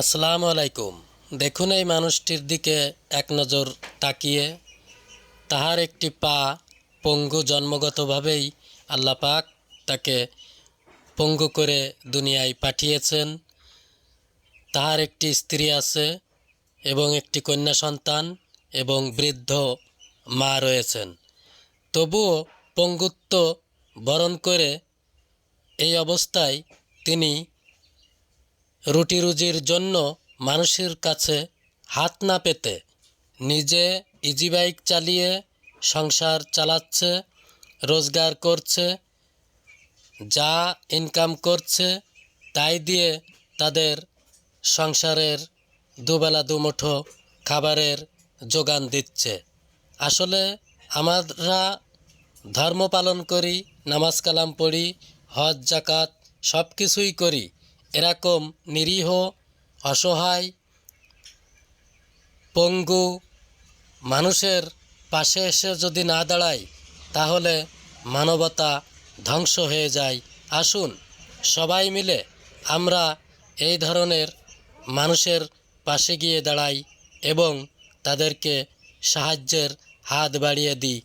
আসসালামু আলাইকুম। দেখুন এই মানুষটির দিকে এক নজর তাকিয়ে। তাহার একটি পা পঙ্গু, জন্মগতভাবেই আল্লাহ পাক তাকে পঙ্গু করে দুনিয়ায় পাঠিয়েছেন। তাহার একটি স্ত্রী আছে এবং একটি কন্যা সন্তান এবং বৃদ্ধ মা রয়েছেন। তবুও পঙ্গুত্ব বরণ করে এই অবস্থায় তিনি রুটি রুজির জন্য মানুষের কাছে হাত না পেতে নিজে ইজি বাইক চালিয়ে সংসার চালাচ্ছে, রোজগার করছে, যা ইনকাম করছে তাই দিয়ে তাদের সংসারের দুবেলা দুমুঠো খাবারের যোগান দিচ্ছে। আসলে আমরা ধর্ম পালন করি, নামাজ কালাম পড়ি, হজ জাকাত সব কিছুই করি। এরকম নিরীহ, অসহায়, পঙ্গু মানুষের পাশে এসে যদি না দাঁড়াই তাহলে মানবতা ধ্বংস হয়ে যায়। আসুন সবাই মিলে আমরা এই ধরনের মানুষের পাশে গিয়ে দাঁড়াই এবং তাদেরকে সাহায্যের হাত বাড়িয়ে দিই।